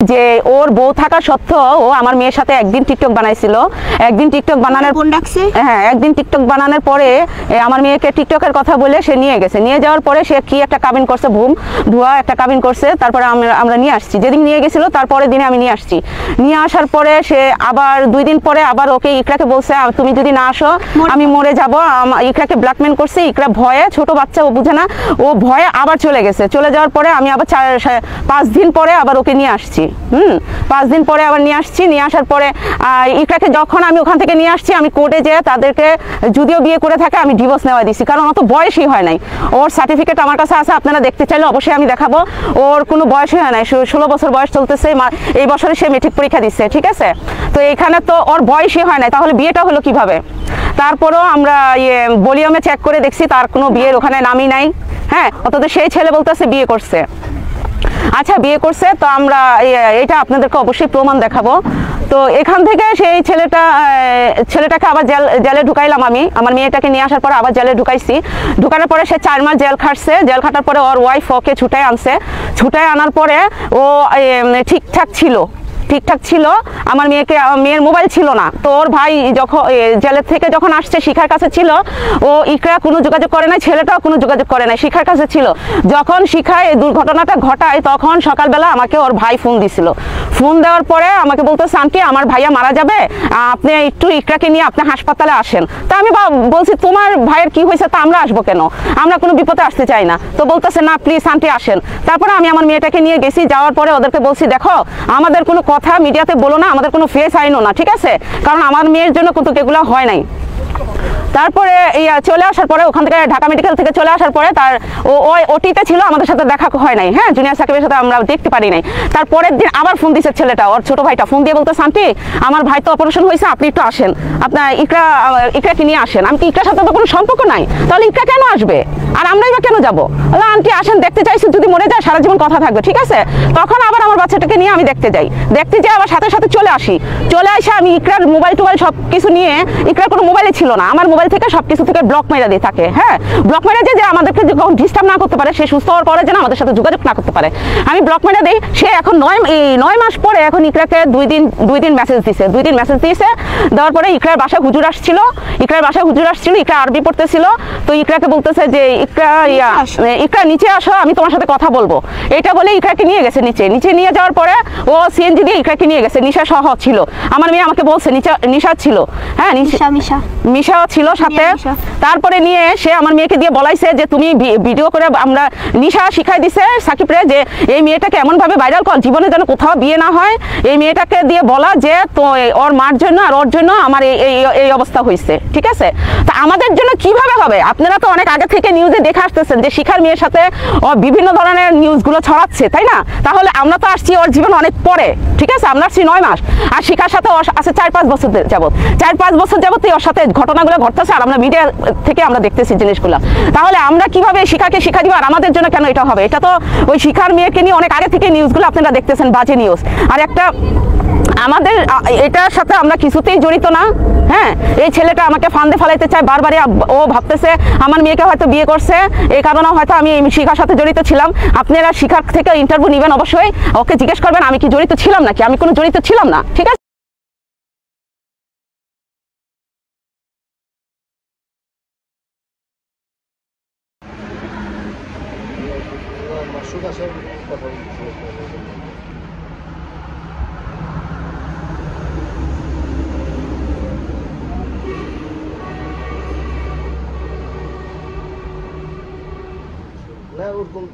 যে ওর বউ থাকা সত্ত্বেও ও আমার মেয়ের সাথে একদিন টিকটক বানাইছিল। একদিন টিকটক বানানোর হ্যাঁ একদিন টিকটক বানানোর পরে আমার মেয়েকে টিকটকের কথা বলে সে নিয়ে গেছে। নিয়ে যাওয়ার পরে সে কি একটা কাবিন করছে, ভুয়া একটা কাবিন করছে। তারপরে আমরা নিয়ে আসছি, যেদিন নিয়ে গেছিল তারপরের দিনে আমি নিয়ে আসছি। নিয়ে আসার পরে সে আবার 2 দিন পরে আবার ওকে ইকরাকে বলছে তুমি যদি না আসো আমি মরে যাব। ইকরাকে ব্ল্যাকমেল করছে। ইকরা ভয়ে, ছোট বাচ্চা ও বুঝে না, ও ভয়ে আবার চলে গেছে। চলে যাওয়ার পরে আমি আবার 5 দিন পরে আবার ওকে নিয়ে আসছি। 5 দিন পরে আবার নিয়ে আসছি। নিয়ে আসার পরে ইকরাকে যখন আমি ওখান থেকে নিয়ে আসছি, আমি কোর্টে যেয়ে তাদেরকে যদিও বিয়ে করে থাকে আমি ডিভোর্স নেওয়া দিছি, কারণ অত বয়সই হয় নাই। ওর সার্টিফিকেট আমার কাছে আছে, আপনারা দেখতে চাইলে অবশ্যই আমি দেখাবো। ওর কোনো বয়সই হয় নাই, 16 বছর বয়স চলতেছে। এই বছরে সে মেট্রিক পরীক্ষা দিচ্ছে, ঠিক আছে। তো এখানে তো ওর বয়সই হয় নাই, তাহলে বিয়েটা হলো কিভাবে? তারপরেও আমরা ভলিউমে চেক করে দেখছি তার কোনো বিয়ের ওখানে নামই নাই। হ্যাঁ, অথচ সেই ছেলে বলতেছে বিয়ে করছে। আচ্ছা, বিয়ে করছে, তো আমরা এটা আপনাদেরকে অবশ্যই প্রমাণ দেখাবো। তো এখান থেকে সেই ছেলেটাকে আবার জেলে ঢুকাইলাম আমি। আমার মেয়েটাকে নিয়ে আসার পরে আবার জেলে ঢুকাইছি। ঢুকানোর পরে সে 4 মাস জেল খাটছে। জেল খাটার পরে ওর ওয়াইফ ওকে ছুটায় আনছে। ছুটায় আনার পরে ও ঠিকঠাক ছিল। আমার মেয়ের মোবাইল ছিল না। তো ওর ভাই যখন জেলের থেকে যখন আসছে, শিখার কাছে ছিল। ও ইকরা কোনো যোগাযোগ করে নাই, ছেলেটাও কোনো যোগাযোগ করে নাই, শিখার কাছে ছিল। যখন শিখা এই দুর্ঘটনাটা ঘটায়, তখন সকালবেলা আমাকে ওর ভাই ফোন দিছিল। ফোন দেওয়ার পরে আমাকে বলতেছে আন্টি আমার ভাইয়া মারা যাবে, আপনি একটু ইকরাকে নিয়ে আপনি হাসপাতালে আসেন। তা আমি বলছি তোমার ভাইয়ের কি হয়েছে, তা আমরা আসবো কেন, আমরা কোনো বিপদে আসতে চাই না। তো বলতেছে না প্লিজ আন্টি আসেন। তারপরে আমি আমার মেয়েটাকে নিয়ে গেছি। যাওয়ার পরে ওদেরকে বলছি দেখো আমাদের কোনো কথা মিডিয়াতে বলো না, আমাদের কোনো ফেস আইনও না, ঠিক আছে, কারণ আমার মেয়ের জন্য কিন্তু এগুলো হয় নাই। তারপরে চলে আসার পরে ওখান থেকে ঢাকা মেডিকেল থেকে চলে আসার পরে তার ওটিতে ছিল, আমাদের সাথে দেখা হয় নাই। হ্যাঁ, জুনিয়র সাকিবের সাথে আমরা দেখতে পারি নাই। তারপরের দিন আবার ফোন দিচ্ছে ছেলেটা, ওর ছোট ভাইটা ফোন দিয়ে বলতে আন্টি আমার ভাই তো অপারেশন হয়েছে, আপনি একটু আসেন, আপনার ইকরাকে নিয়ে আসেন। আমি কি ইকরার সাথে তো কোনো সম্পর্ক নাই, তাহলে ইকরা কেন আসবে আর আমরাই বা কেন যাবো? আন্টি আসেন, দেখতে চাইছি, যদি মরে যায় সারা জীবন কথা থাকবে, ঠিক আছে। তখন আবার আমার বাচ্চাটাকে নিয়ে আমি দেখতে যাই আবার সাথে সাথে চলে আসি আমি ইকরার মোবাইল টোবাইল সব কিছু নিয়ে, ইকরার কোনো মোবাইলই ছিল না, আমার মোবাইল থেকে সবকিছু থেকে ব্লক মেরে দিয়ে থাকে। হ্যাঁ, ব্লক মেরে যে আমাদেরকে যখন ডিস্টার্ব না করতে পারে, সে সুস্থ হওয়ার পরে যেন আমাদের সাথে যোগাযোগ না করতে পারে, আমি ব্লক মেরে দিই। সে এখন 9 মাস পরে এখন ইকরাকে 2 দিন মেসেজ দিছে। দেওয়ার পরে ইকরার বাসায় হুজুর আসছিল। ইকরা আরবি পড়তেছিল। তো ইকরাকে বলতেছে যে ইকরা নিচে আসো, আমি তোমার সাথে কথা বলবো। এটা বলে ইকরাকে নিয়ে গেছে নিচে নিয়ে যাওয়ার পরে ও সিএনজি দিয়ে ইকরাকে নিয়ে গেছে। নিশা সহ ছিল, আমার মেয়ে আমাকে বলছে নিশা ছিল। হ্যাঁ, মিশাও ছিল সাথে। তারপরে নিয়ে সে আমার মেয়েকে দিয়ে বলাইছে যে তুমি ভিডিও করে, আমরা নিশা শিখাই দিছে সাকিবরে যে এই মেয়েটাকে এমন ভাবে ভাইরাল কর জীবনে যেন কোথাও বিয়ে না হয়। এই মেয়েটাকে দিয়ে বলা যে তো ওর মার জন্য আর ওর জন্য আমার এই অবস্থা হয়েছে, ঠিক আছে। তা আমাদের জন্য কিভাবে হবে? আপনারা তো অনেক আগে থেকে নিউজে দেখে আসতেছেন যে শিখার মেয়ের সাথে বিভিন্ন ধরনের নিউজগুলো ছড়াচ্ছে, তাই না? তাহলে আমরা তো আসছি ওর জীবন অনেক পরে, ঠিক আছে। আমরা আসছি 9 মাস, আর শিখার সাথে আছে 4-5 বছর যাবত। 4-5 বছর যাবত ওর সাথে ঘটনাগুলো ঘটতেছে, আর আমরা মিডিয়া থেকে আমরা দেখতেছি জিনিসগুলো। তাহলে আমরা কিভাবে শিখাকে শিক্ষা দিব, আর আমাদের জন্য কেন এটা হবে? এটা তো ওই শিখার মেয়েকে নিয়ে অনেক আগে থেকে নিউজগুলো আপনারা দেখতেছেন, বাজে নিউজ। আর একটা আমাদের এটার সাথে আমরা কিছুতেই জড়িত না। হ্যাঁ, এই ছেলেটা আমাকে ফান্দে ফেলাইতে চায় বারবারই। ও ভাবতেছে আমার মেয়েকে হয়তো বিয়ে করছে, এই কারণে হয়তো আমি শিখার সাথে জড়িত ছিলাম। আপনারা শিখার থেকে ইন্টারভিউ নেবেন, অবশ্যই ওকে জিজ্ঞেস করবেন আমি কি জড়িত ছিলাম নাকি। আমি কোনো জড়িত ছিলাম না, ঠিক আছে। না ওরকম